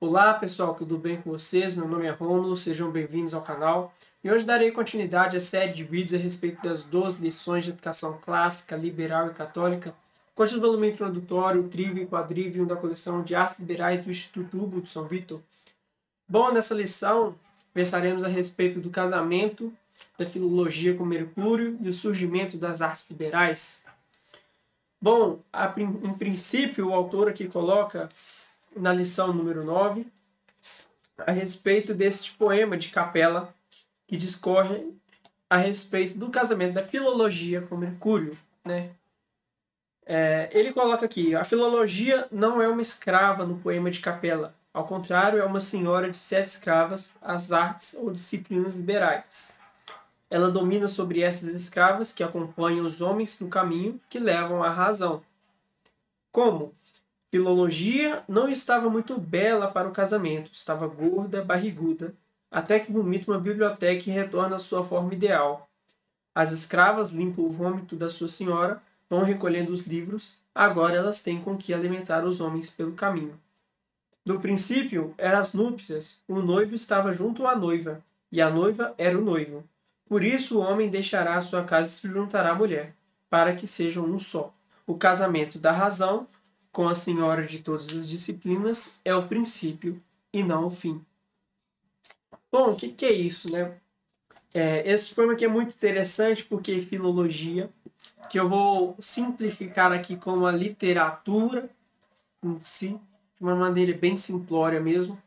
Olá pessoal, tudo bem com vocês? Meu nome é Rômulo, sejam bem-vindos ao canal. E hoje darei continuidade à série de vídeos a respeito das 12 lições de educação clássica, liberal e católica, consta do volume introdutório, trívio e quadrivium da coleção de artes liberais do Instituto Hugo de São Vítor. Bom, nessa lição, versaremos a respeito do casamento, da filologia com Mercúrio e o surgimento das artes liberais. Bom, em princípio, o autor aqui coloca na lição número 9, a respeito deste poema de Capela, que discorre a respeito do casamento da filologia com Mercúrio, né? Ele coloca aqui, a filologia não é uma escrava no poema de Capela, ao contrário, é uma senhora de 7 escravas, as artes ou disciplinas liberais. Ela domina sobre essas escravas que acompanham os homens no caminho que levam à razão. Como? Filologia não estava muito bela para o casamento, estava gorda, barriguda, até que vomita uma biblioteca e retorna à sua forma ideal. As escravas limpam o vômito da sua senhora, vão recolhendo os livros, agora elas têm com que alimentar os homens pelo caminho. No princípio, eram as núpcias, o noivo estava junto à noiva, e a noiva era o noivo. Por isso o homem deixará a sua casa e se juntará à mulher, para que sejam um só. O casamento da razão com a senhora de todas as disciplinas é o princípio e não o fim. Bom, o que é isso, né? Esse poema aqui é muito interessante porque filologia, que eu vou simplificar aqui como a literatura em si, de uma maneira bem simplória mesmo.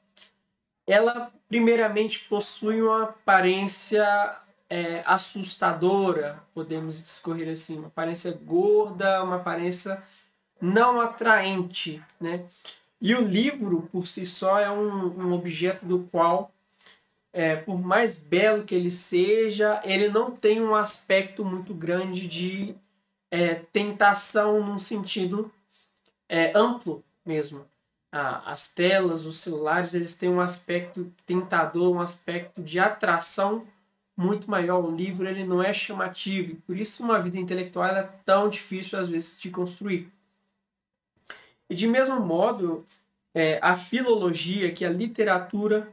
Ela, primeiramente, possui uma aparência assustadora, podemos discorrer assim, uma aparência gorda, uma aparência não atraente, né? E o livro, por si só, é um objeto do qual, por mais belo que ele seja, ele não tem um aspecto muito grande de tentação num sentido amplo mesmo. As telas, os celulares, eles têm um aspecto tentador, um aspecto de atração muito maior. O livro ele não é chamativo, e por isso uma vida intelectual é tão difícil às vezes de construir. E de mesmo modo, a filologia, que é a literatura,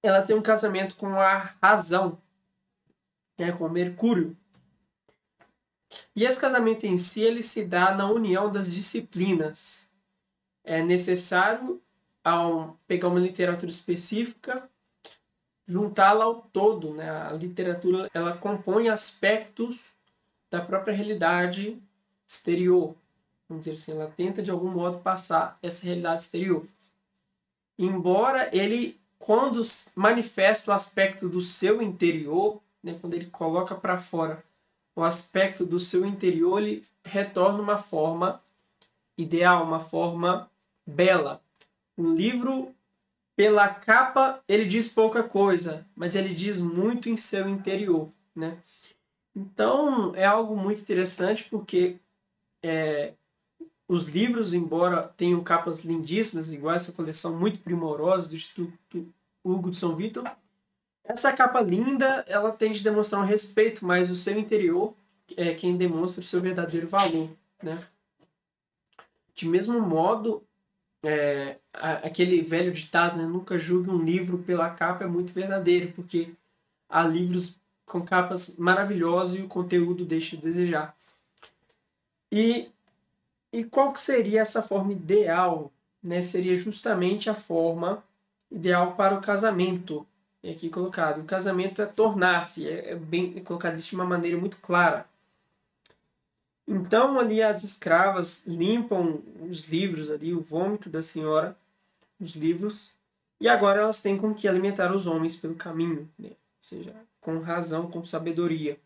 ela tem um casamento com a razão, né, com Mercúrio. E esse casamento em si, ele se dá na união das disciplinas. É necessário, ao pegar uma literatura específica, juntá-la ao todo, né? A literatura, ela compõe aspectos da própria realidade exterior. Vamos dizer assim, ela tenta de algum modo passar essa realidade exterior. Embora ele, quando manifesta o aspecto do seu interior, né, quando ele coloca para fora o aspecto do seu interior, ele retorna uma forma ideal, uma forma bela. Um livro, pela capa, ele diz pouca coisa, mas ele diz muito em seu interior, né? Então, é algo muito interessante porque os livros, embora tenham capas lindíssimas, igual essa coleção muito primorosa do Instituto Hugo de São Vítor, essa capa linda, ela tende a demonstrar um respeito, mas o seu interior é quem demonstra o seu verdadeiro valor, né? De mesmo modo, aquele velho ditado, né, nunca julgue um livro pela capa, é muito verdadeiro, porque há livros com capas maravilhosas e o conteúdo deixa a desejar. E qual que seria essa forma ideal? Né? Seria justamente a forma ideal para o casamento. É aqui colocado. O casamento é tornar-se, bem colocado isso de uma maneira muito clara. Então, ali as escravas limpam os livros, ali, o vômito da senhora, os livros, e agora elas têm com que alimentar os homens pelo caminho, né? Ou seja, com razão, com sabedoria.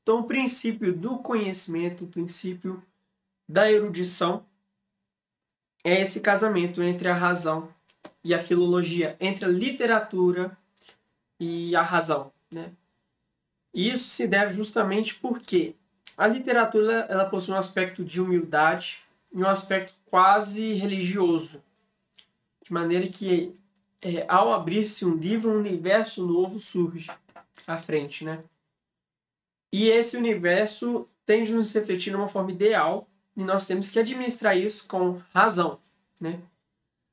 Então, o princípio do conhecimento, o princípio da erudição, é esse casamento entre a razão e a filologia, entre a literatura e a razão, né? E isso se deve justamente porque a literatura ela possui um aspecto de humildade e um aspecto quase religioso, de maneira que ao abrir-se um livro, um universo novo surge à frente, né? E esse universo tende a nos refletir de uma forma ideal, e nós temos que administrar isso com razão, né?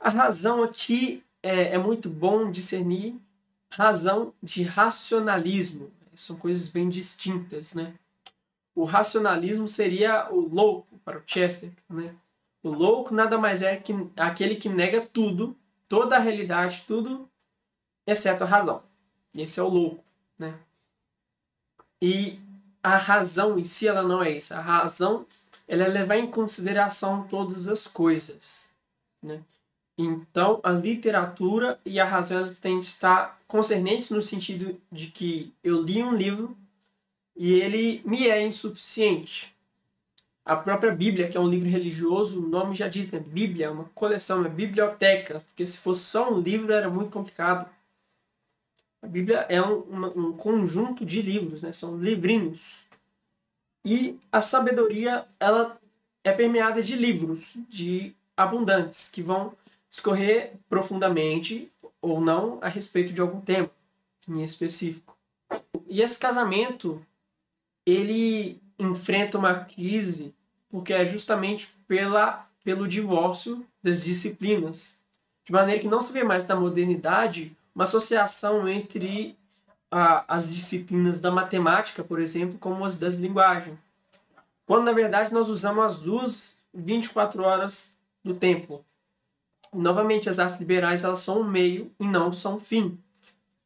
A razão aqui é muito bom discernir razão de racionalismo. São coisas bem distintas, né? O racionalismo seria o louco para o Chester, né? O louco nada mais é que aquele que nega tudo, toda a realidade, tudo, exceto a razão. Esse é o louco, né? E a razão em si, ela não é isso. A razão, ela é levar em consideração todas as coisas, né? Então, a literatura e a razão, elas têm que estar concernentes no sentido de que eu li um livro e ele me é insuficiente. A própria Bíblia, que é um livro religioso, o nome já diz, né? Bíblia é uma coleção, uma biblioteca, porque se fosse só um livro era muito complicado. A Bíblia é um conjunto de livros, né? São livrinhos. E a sabedoria, ela é permeada de livros, de abundantes, que vão discorrer profundamente ou não a respeito de algum tema em específico. E esse casamento, ele enfrenta uma crise porque é justamente pelo divórcio das disciplinas. De maneira que não se vê mais na modernidade uma associação entre as disciplinas da matemática, por exemplo, como as das linguagens. Quando, na verdade, nós usamos as duas 24 horas do tempo. E, novamente, as artes liberais, elas são um meio e não são um fim.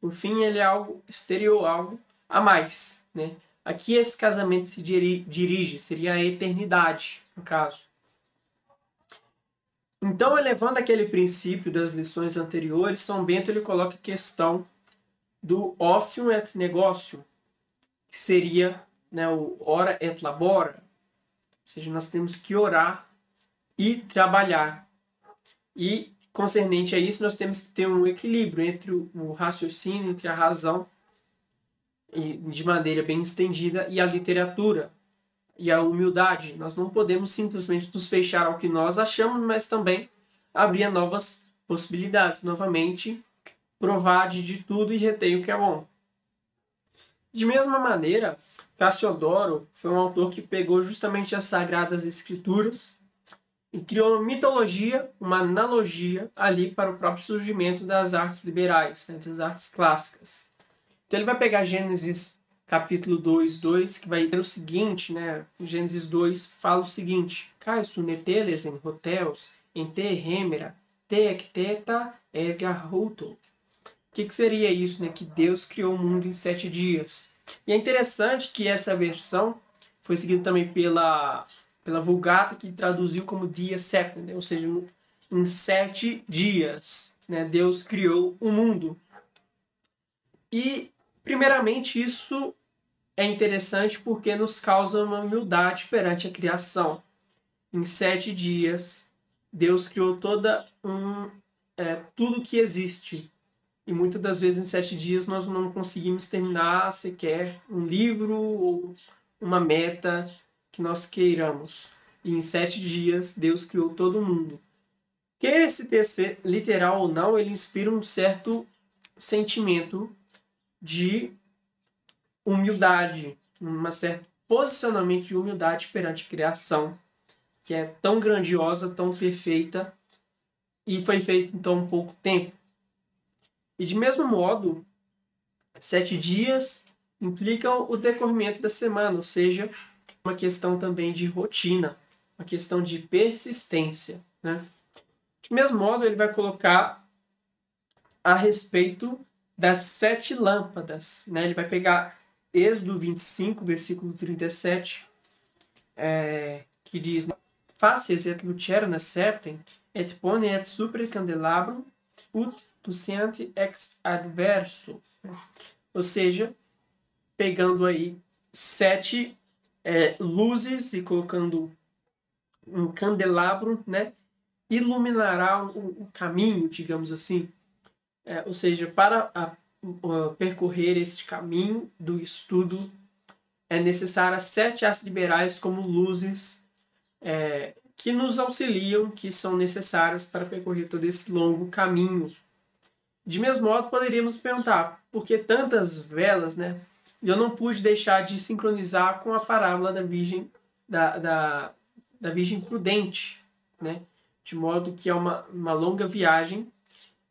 O fim, ele é algo exterior, algo a mais, né? Aqui esse casamento se dirige, seria a eternidade, no caso. Então, elevando aquele princípio das lições anteriores, São Bento ele coloca a questão do otium et negócio, que seria, né, o ora et labora, ou seja, nós temos que orar e trabalhar. E, concernente a isso, nós temos que ter um equilíbrio entre o raciocínio, entre a razão, de maneira bem estendida, e a literatura, e a humildade. Nós não podemos simplesmente nos fechar ao que nós achamos, mas também abrir novas possibilidades. Novamente, provar de tudo e reter o que é bom. De mesma maneira, Cassiodoro foi um autor que pegou justamente as Sagradas Escrituras e criou uma mitologia, uma analogia ali para o próprio surgimento das artes liberais, né, das artes clássicas. Então ele vai pegar Gênesis capítulo 2, que vai dizer o seguinte, né? Gênesis 2 fala o seguinte: Caesu neteles en hotels, en te hemera, te ecteta ergahuto. O que seria isso, né? Que Deus criou o mundo em 7 dias. E é interessante que essa versão foi seguida também pela Vulgata, que traduziu como dia septem, né? Ou seja, em 7 dias, né? Deus criou o mundo. E, primeiramente, isso é interessante porque nos causa uma humildade perante a criação. Em 7 dias, Deus criou tudo que existe. E muitas das vezes em 7 dias nós não conseguimos terminar sequer um livro ou uma meta que nós queiramos. E em 7 dias Deus criou todo mundo. Que esse texto, literal ou não, ele inspira um certo sentimento de humildade, um certo posicionamento de humildade perante a criação, que é tão grandiosa, tão perfeita, e foi feita em tão pouco tempo. E de mesmo modo, 7 dias implicam o decorrimento da semana, ou seja, uma questão também de rotina, uma questão de persistência, né? De mesmo modo, ele vai colocar a respeito das 7 lâmpadas, né? Ele vai pegar Êxodo 25, versículo 37, que diz: Facies et lucerna septem, et pone et super candelabrum, ut tuciante ex adverso. Ou seja, pegando aí 7 luzes e colocando um candelabro, né? Iluminará o caminho, digamos assim. Ou seja, para percorrer este caminho do estudo, é necessário 7 artes liberais como luzes que nos auxiliam, que são necessárias para percorrer todo esse longo caminho. De mesmo modo, poderíamos perguntar, por que tantas velas, né? E eu não pude deixar de sincronizar com a parábola da Virgem, da Virgem Prudente, né? de modo que é uma longa viagem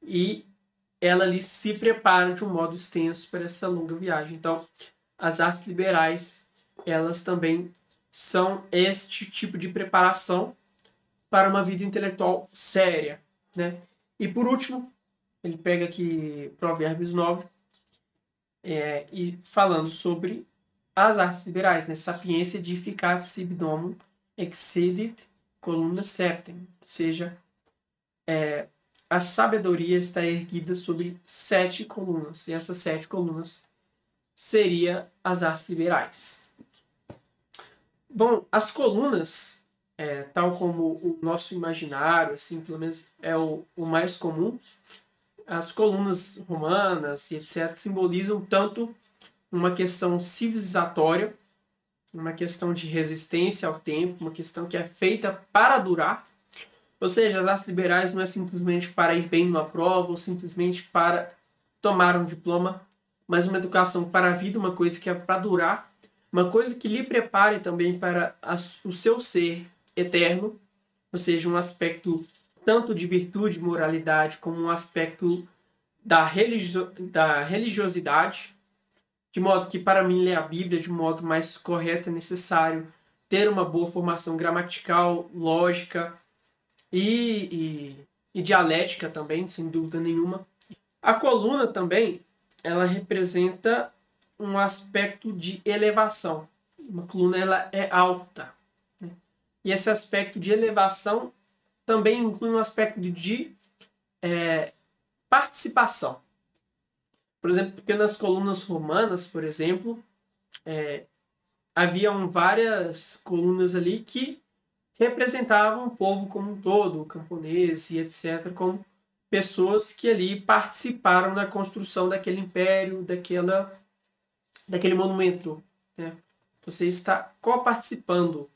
e ela ali se prepara de um modo extenso para essa longa viagem. Então, as artes liberais, elas também são este tipo de preparação para uma vida intelectual séria, né? E por último, ele pega aqui Provérbios 9, e falando sobre as artes liberais, né? Sapiência edificat sibi domum excidit columna septem, ou seja, a sabedoria está erguida sobre 7 colunas, e essas 7 colunas seria as artes liberais. Bom, as colunas, tal como o nosso imaginário, assim, pelo menos é o mais comum, as colunas romanas e etc. simbolizam tanto uma questão civilizatória, uma questão de resistência ao tempo, uma questão que é feita para durar. Ou seja, as artes liberais não é simplesmente para ir bem numa prova ou simplesmente para tomar um diploma, mas uma educação para a vida, uma coisa que é para durar, uma coisa que lhe prepare também para o seu ser eterno, ou seja, um aspecto tanto de virtude, moralidade, como um aspecto da religiosidade, de modo que para mim ler a Bíblia de um modo mais correto é necessário ter uma boa formação gramatical, lógica e dialética também, sem dúvida nenhuma. A coluna também, ela representa um aspecto de elevação. Uma coluna ela é alta, né? E esse aspecto de elevação também inclui um aspecto de participação. Por exemplo, porque nas colunas romanas, por exemplo, haviam várias colunas ali que representavam o povo como um todo, o camponês e etc., como pessoas que ali participaram da construção daquele império, daquele monumento, né? Você está coparticipando.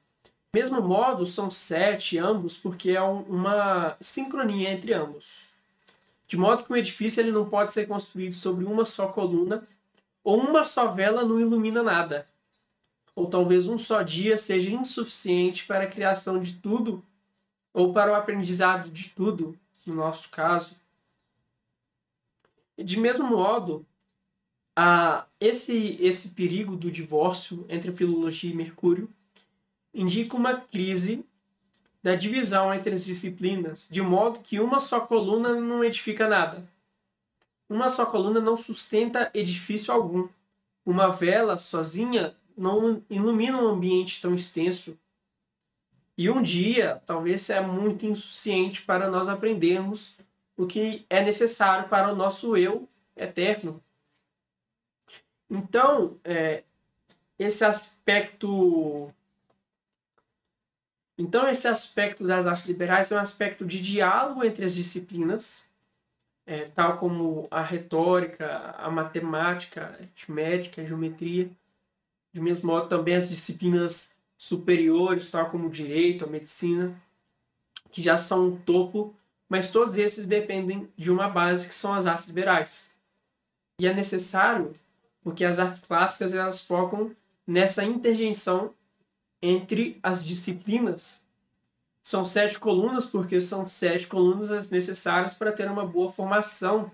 Do mesmo modo, são 7 ambos, porque é uma sincronia entre ambos. De modo que um edifício ele não pode ser construído sobre uma só coluna, ou uma só vela não ilumina nada. Ou talvez um só dia seja insuficiente para a criação de tudo, ou para o aprendizado de tudo, no nosso caso. E de mesmo modo, esse perigo do divórcio entre a filologia e Mercúrio indica uma crise da divisão entre as disciplinas, de modo que uma só coluna não edifica nada. Uma só coluna não sustenta edifício algum. Uma vela sozinha não ilumina um ambiente tão extenso. E um dia, talvez seja muito insuficiente para nós aprendermos o que é necessário para o nosso eu eterno. Então, esse aspecto das artes liberais é um aspecto de diálogo entre as disciplinas, tal como a retórica, a matemática, a aritmética, a geometria. De mesmo modo, também as disciplinas superiores, tal como o direito, a medicina, que já são um topo, mas todos esses dependem de uma base que são as artes liberais. E é necessário, porque as artes clássicas elas focam nessa interjeição entre as disciplinas. São 7 colunas, porque são 7 colunas necessárias para ter uma boa formação.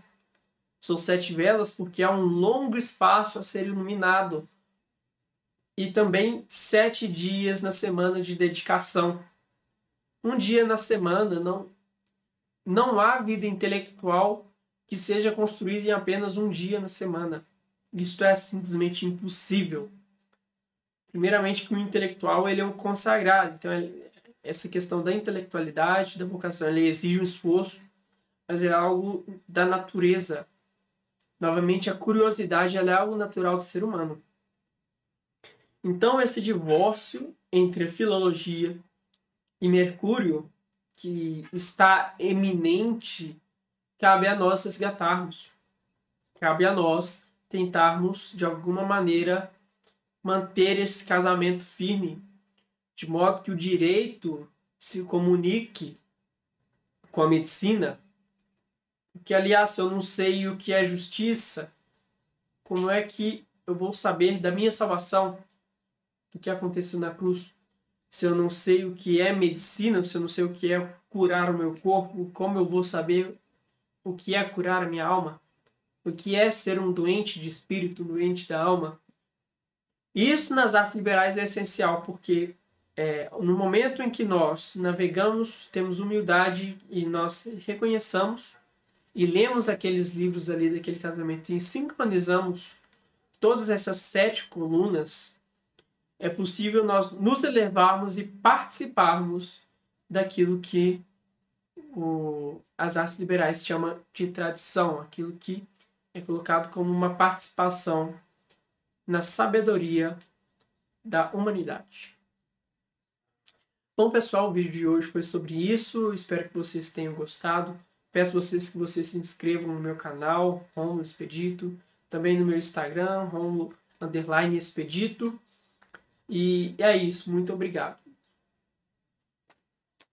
São 7 velas, porque há um longo espaço a ser iluminado. E também 7 dias na semana de dedicação. Um dia na semana, não há vida intelectual que seja construída em apenas um dia na semana. Isto é simplesmente impossível. Primeiramente que o intelectual ele é um consagrado. Então, essa questão da intelectualidade, da vocação, ele exige um esforço, mas é algo da natureza. Novamente, a curiosidade ela é algo natural do ser humano. Então, esse divórcio entre a filologia e Mercúrio, que está eminente, cabe a nós resgatarmos. Cabe a nós tentarmos, de alguma maneira, manter esse casamento firme, de modo que o direito se comunique com a medicina. Porque, aliás, se eu não sei o que é justiça, como é que eu vou saber da minha salvação, do que aconteceu na cruz? Se eu não sei o que é medicina, se eu não sei o que é curar o meu corpo, como eu vou saber o que é curar a minha alma, o que é ser um doente de espírito, um doente da alma. Isso nas artes liberais é essencial, porque no momento em que nós navegamos, temos humildade e nós reconheçamos e lemos aqueles livros ali daquele casamento e sincronizamos todas essas 7 colunas, é possível nós nos elevarmos e participarmos daquilo que as artes liberais chamam de tradição, aquilo que é colocado como uma participação na sabedoria da humanidade. Bom, pessoal, o vídeo de hoje foi sobre isso. Espero que vocês tenham gostado. Peço vocês que vocês se inscrevam no meu canal, Rômulo Expedito, também no meu Instagram, Rômulo_Expedito. E é isso. Muito obrigado.